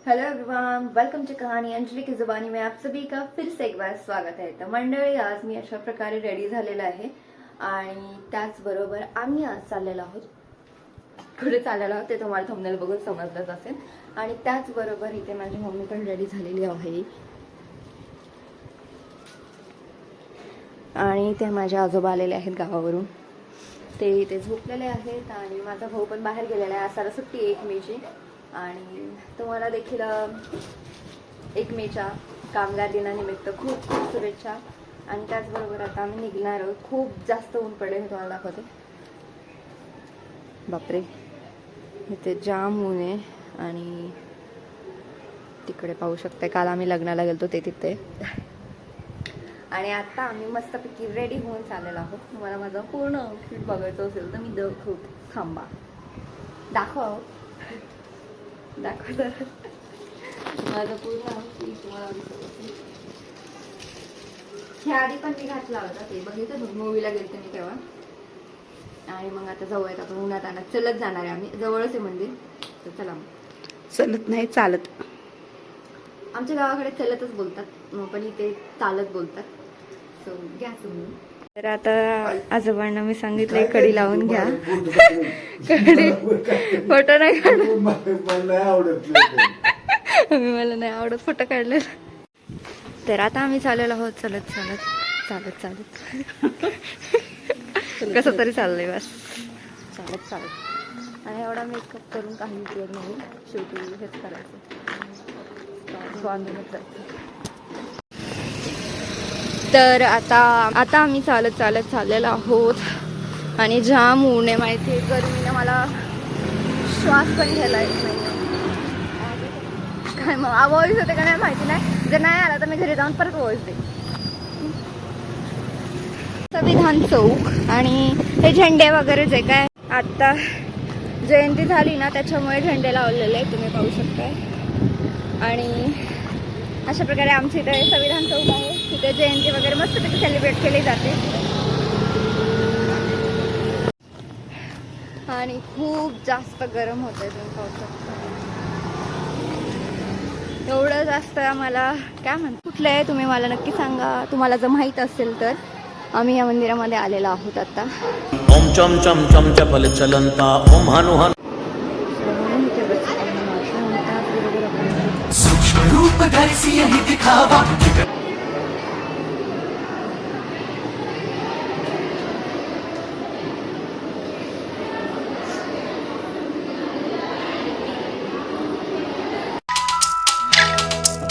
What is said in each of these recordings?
Hello everyone, welcome to कहानी अंजलि की जुबानी में आप सभी का फिर से एक बार स्वागत आहे. तर मंडळी, आज मी अशा प्रकारे रेडी झालेला आहे आणि त्याचबरोबर आम्ही आज चाललेलो आहोत. कुठे चाललेलो आहोत ते तुम्हाला थंबनेल बघून समजलंच असेल. आणि त्याचबरोबर इथे माझी मम्मी पण रेडी झालेली आहे आणि ते माझे आजोबा आलेले आहेत गावावरून. ते इथे झोपलेले आहेत आणि माझा भाऊ पण बाहेर गेलेला आहे. आज सारा सुट्टी 1 मेची आणि तुम्हाला देखील 1 मेच्या कामगार दिनानिमित्त खूप खूप शुभेच्छा. आणि त्याचबरोबर आता आम्ही निघणार आहोत. खूप जास्त ऊन पडले, मी तुम्हाला दाखवते. बापरे, इथे जाम ऊन आहे आणि तिकडे पाहू शकते. काल आम्ही लग्नाला गेलतो ते तिथे. आणि आता आम्ही मस्तपैकी रेडी होऊन चाललेलो आहोत. तुम्हाला माझा पूर्ण आउटफिट बघायचं असेल तर मी दाखवते. थांबा, दाखव तर माझं पूर्ण आउटफिट तुम्हाला ह्या आधी पण मी घातला होता, ते बघितलं मूवीला गेलते मी तेव्हा. आणि मग आता जाऊयात आपण उन्हात आणत चलत जाणार आहे. आम्ही जवळच आहे मंदिर, तर चला. चलत नाही, चालत. आमच्या गावाकडे चलतच बोलतात, पण इथे चालत बोलतात. सो घ्या तुम्ही. तर आता आजोबांना मी सांगितलंय कडी लावून घ्या. कडी फोटो नाही काढला, मला नाही आवडत फोटो काढलेला. तर आता आम्ही चाललेलो आहोत चालत चालत चालत चालत कसं तरी चाललंय बस, चालत चालत. आणि एवढा मेकअप करून काही उपयोग नाही, शेवटी हेच करायचं. तर आता आम्ही चालत चालत चाललेलो आहोत आणि जाम ऊन आहे माहिती आहे. गरमीने मला श्वास पण घ्यायला येत नाही. काय मग वॉइस होते का नाही माहिती नाही. जर नाही आला तर मी घरी जाऊन परत वॉइस दे. संविधान चौक आणि हे झेंडे वगैरेच आहे काय. आता जयंती झाली ना, त्याच्यामुळे झेंडे लावलेले आहे, तुम्ही पाहू शकताय. आणि अशा प्रकारे आमच्या इथे संविधान चौक आहे. तिथे जयंती वगैरे मस्तपैकी सेलिब्रेट केली जाते. आणि खूप जास्त गरम होतंय, तुम्ही पाहू शकता. एवढं जास्त आम्हाला काय म्हणतो, कुठलं आहे तुम्ही मला नक्की सांगा. तुम्हाला जर माहीत असेल तर. आम्ही या मंदिरामध्ये आलेलो आहोत आता. ओम चम चम चम चपल चलंता ओम हनुहन सूक्ष्म रूप धरसी यही दिखावा.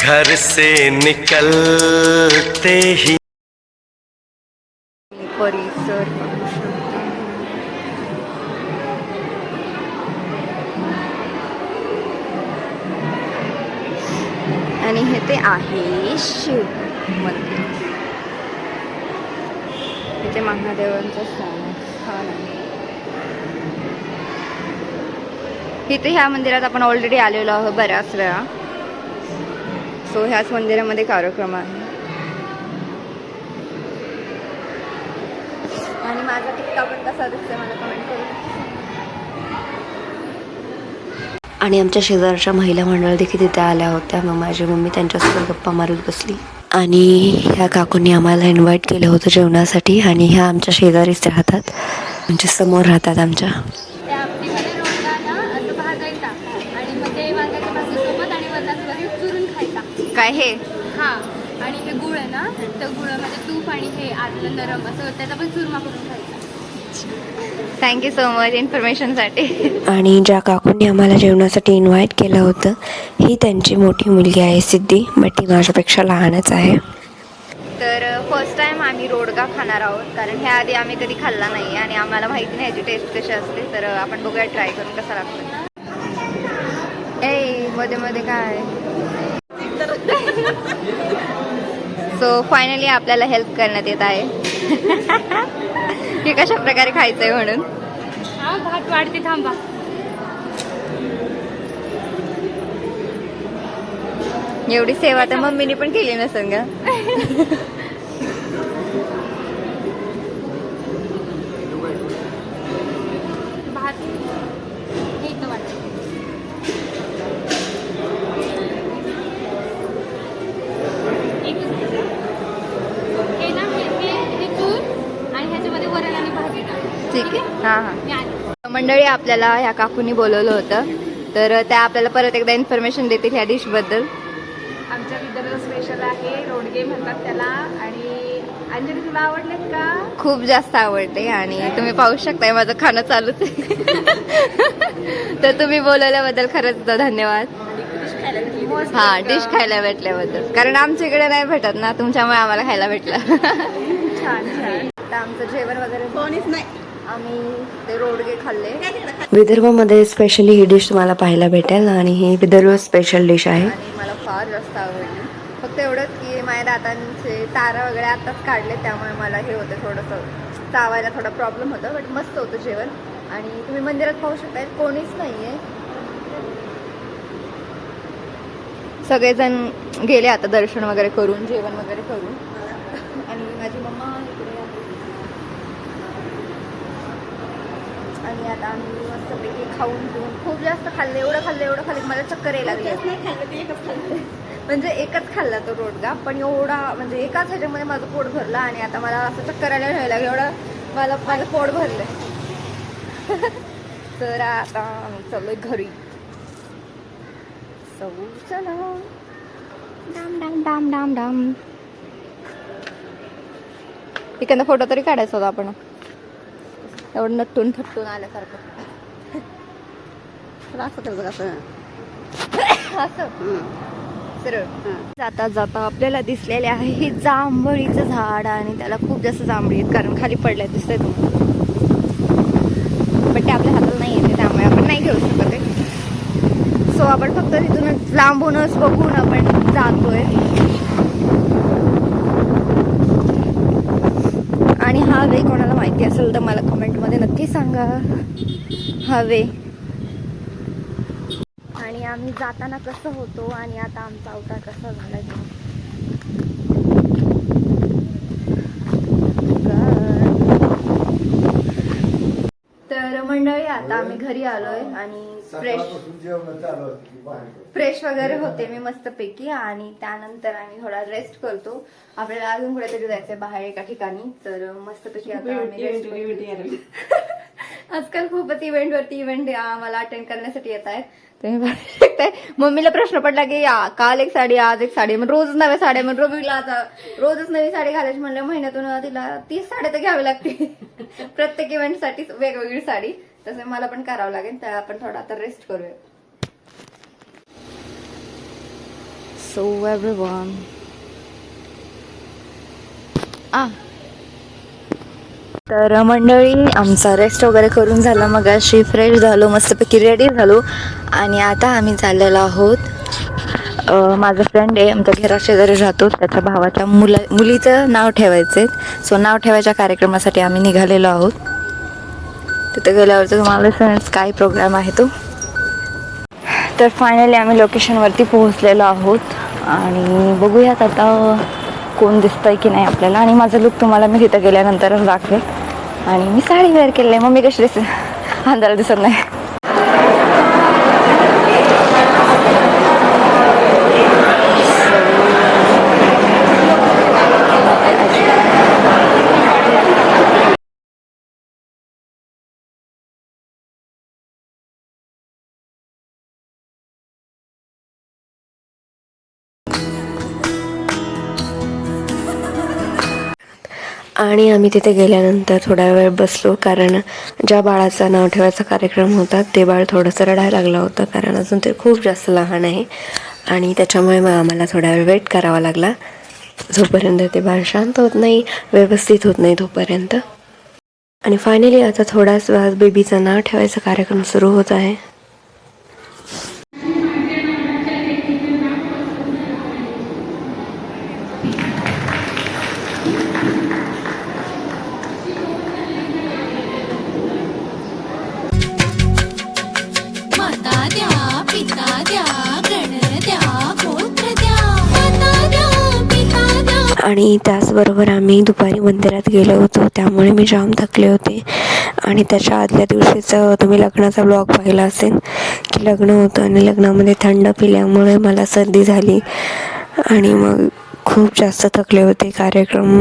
घर से निकलते ही परिसर पाहू शकता. आणि हे ते आहे शिव मंदिर. इथे महादेवांचं स्थान आहे. इथे ह्या मंदिरात आपण ऑलरेडी आलेलो आहोत बऱ्याच वेळा. सो ह्याच मंदिरामध्ये कार्यक्रम आहे. आणि माझा टिक्का पण कसा दिसतोय मला कमेंट करून. आणि आमच्या शेजारच्या महिला मंडळ देखील तिथे आल्या होत्या. मग माझी मम्मी त्यांच्यासोबत गप्पा मारत बसली. आणि ह्या काकूंनी आम्हाला इन्व्हाइट केलं होतं जेवणासाठी. आणि ह्या आमच्या शेजारीच राहतात, म्हणजे समोर राहतात आमच्या. काय हे हां, आणि हे गुळ आहे ना, तर गुळामध्ये तूप आणि हे आतलं नरम असं त्याचा पण चुरमा करून खायचा. थँक्यू सो मच इन्फॉर्मेशनसाठी. आणि ज्या काकूंनी आम्हाला जेवणासाठी इन्व्हाइट केलं होतं, ही त्यांची मोठी मुलगी आहे सिद्धी, बट ती माझ्यापेक्षा लहानच आहे. तर फर्स्ट टाइम आम्ही रोडगा खाणार आहोत, कारण ह्या आधी आम्ही कधी खाल्ला नाही आणि आम्हाला माहिती नाही ह्याची टेस्ट कशी असते. तर आपण बघूया ट्राय करून कसा लागतो. ए मध्ये मध्ये काय. सो फायनली आपल्याला हेल्प करण्यात येत आहे की कशा प्रकारे खायचंय म्हणून. हां, भात वाढते, थांबा. एवढी सेवा तर मम्मीने पण केली नसेल का. भात हे इथं वाटतं. मंडळी आपल्याला ह्या काकूंनी बोलवलं होतं, तर त्या आपल्याला परत एकदा इन्फॉर्मेशन देतील ह्या डिशबद्दल. आमच्या विदर्भ स्पेशल आहे, रोडगे म्हणतात त्याला. आणि अंजली तुला आवडलेत का? खूप जास्त आवडते आणि तुम्ही पाहू शकताय माझं खाणं चालूच आहे. तर तुम्ही बोलवल्याबद्दल खरंच धन्यवाद. हा, डिश खायला भेटल्याबद्दल, कारण आमच्या इकडे नाही भेटत ना, तुमच्यामुळे आम्हाला खायला भेटलं. छान छान. तर आमचं जेवण वगैरे कोणीच नाही, आम्ही ते रोडगे खाल्ले. विदर्भामध्ये स्पेशली ही डिश तुम्हाला पाहायला भेटेल आणि ही विदर्भ स्पेशल डिश आहे. आणि मला फार जास्त आवडली. फक्त एवढंच की माझ्या दातांचे तारा वगैरे आताच काढले, त्यामुळे मला हे होतं थोडंसं चावायला थोडा प्रॉब्लेम होता. बट मस्त होतं जेवण. आणि तुम्ही मंदिरात पाहू शकताय कोणीच नाही आहे, सगळेजण गेले आता दर्शन वगैरे करून, जेवण वगैरे करून. आणि माझी मम्मा इकडे आहे. आणि आता आम्ही मस्तपैकी खाऊन पिऊन खूप जास्त खाल्लं, एवढं खाल्लं मला चक्कर यायला लागली. म्हणजे एकच खाल्ला तो रोडगा, पण एवढा म्हणजे एकाच ह्याच्यामध्ये माझं पोट भरलं. आणि आता मला असं चक्कर यायला लागलं, एवढं माझं पोट भरलं. तर आता आम्ही चाललोय घरी. चला डाम डाम डाम डाम डाम. एखादा फोटो तरी काढायचा होता आपण, एवढं नटून थट्टून आल्यासारखं. असं सरळ. जाता जाता आपल्याला दिसलेले आहे हे जांभळीचं झाड, आणि त्याला खूप जास्त जांभळी आहेत कारण खाली पडल्या दिसतंय तुम्हाला. पण ते आपल्या हाताला नाही येते, त्यामुळे आपण नाही घेऊ शकत आहे. सो आपण फक्त तिथूनच लांबूनच बघून आपण जातोय. आणि हा वे कोणाला माहिती असेल तर मला कमेंटमध्ये नक्की सांगा, हा वे. आणि आम्ही जाताना कसं होतो आणि आता आमचा अवतार कसा झाला. तर मंडळी आता आम्ही घरी आलोय आणि फ्रेश वगैरे होते मी मस्तपैकी. आणि त्यानंतर आम्ही थोडा रेस्ट करतो. आपल्याला अजून कुठेतरी जायचंय बाहेर एका ठिकाणी, तर मस्तपैकी आता आम्ही रेस्ट. आजकाल खूपच इव्हेंट आम्हाला अटेंड करण्यासाठी येत आहेत. तुम्ही बघू शकताय. मम्मीला प्रश्न पडला की काल एक साडी, आज एक साडी, मग रोजच नव्या साड्या. मग रवीला आता रोजच नवी साडी घालायची म्हणलं, महिन्यातून तिला 30 साड्या तर घ्यावी लागते. प्रत्येक इव्हेंटसाठी वेगवेगळी साडी. तसं मला पण करावं लागेल. तर आपण थोडा आता रेस्ट करूया. सो एव्हरीवन, तर मंडळी आमचा रेस्ट वगैरे करून झाला, मग अशी फ्रेश झालो, मस्तपैकी रेडी झालो. आणि आता आम्ही चाललेलो आहोत. माझा फ्रेंड आहे, आमच्या घरा शेजारी राहतो, त्याच्या भावाच्या मुलीचं नाव ठेवायचे. सो नाव ठेवायच्या कार्यक्रमासाठी आम्ही निघालेलो आहोत. तिथे गेल्यावरती तुम्हाला काय प्रोग्राम आहे तो. तर फायनली आम्ही लोकेशनवरती पोहोचलेलो आहोत. आणि बघूयात आता कोण दिसतंय की नाही आपल्याला. आणि माझं लुक तुम्हाला मी तिथं गेल्यानंतरच दाखवेल. आणि मी साडी वेअर केली आहे, मम्मी कशी दिसते अंधारात दिसत नाही. आणि आम्ही तिथे गेल्यानंतर थोडा वेळ बसलो, कारण ज्या बाळाचं नाव ठेवायचा कार्यक्रम होता ते बाळ थोडंसं रडायला लागलं होतं, कारण अजून ते खूप जास्त लहान आहे. आणि त्याच्यामुळे मग आम्हाला थोडा वेळ वेट करावा लागला, जोपर्यंत ते बाळ शांत होत नाही, व्यवस्थित होत नाही तोपर्यंत. आणि फायनली आता थोड्याच वेळात बेबीचं नाव ठेवायचा कार्यक्रम सुरू होत आहे. आणि त्याचबरोबर आम्ही दुपारी मंदिरात गेलो होतो, त्यामुळे मी जाम थकले होते. आणि त्याच्या आदल्या दिवशीचं तुम्ही लग्नाचा ब्लॉग पाहिला असेल की लग्न होतं आणि लग्नामध्ये थंड पिल्यामुळे मला सर्दी झाली आणि मग खूप जास्त थकले होते. कार्यक्रम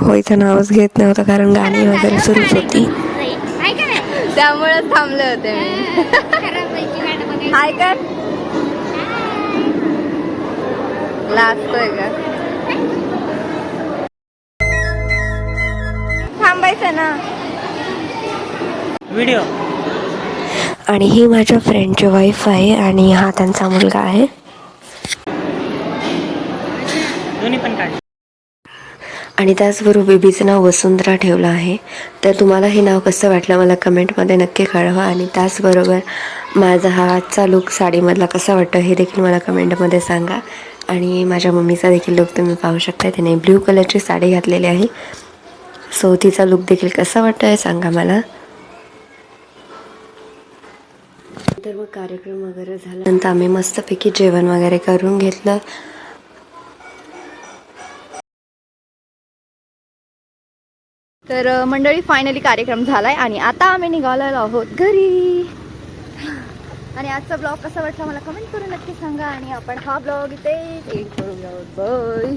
व्हायचं नावच घेत नव्हतं, कारण गाणी वगैरे सुरूच होती. त्यामुळेच थांबले होते मी. हाय कर, लाजतोय का? थांबायचं ना. व्हिडिओ. आणि ही माझ्या फ्रेंडची वाईफ आहे आणि हा त्यांचा मुलगा आहे. दोन्ही पण काढ. आणि त्याचबरोबर बेबीचं नाव वसुंधरा ठेवलं आहे. तर तुम्हाला हे नाव कसं वाटलं मला कमेंटमध्ये नक्की कळवा. आणि त्याचबरोबर माझा हा आजचा लुक साडीमधला कसा वाटतं हे देखील मला कमेंटमध्ये सांगा. आणि माझ्या मम्मीचा देखील लुक तुम्ही पाहू शकता. तिने ब्ल्यू कलरची साडी घातलेली आहे. सो तिचा लुक देखील कसा वाटतं हे सांगा मला. तर मग कार्यक्रम वगैरे झाल्यानंतर आम्ही मस्तपैकी जेवण वगैरे करून घेतलं. तर मंडळी फायनली कार्यक्रम झालाय आणि आता आम्ही निघालेलो आहोत घरी. आणि आजचा ब्लॉग कसा वाटला मला कमेंट करून नक्की सांगा. आणि आपण हा ब्लॉग इथे एंड करूया. बाय.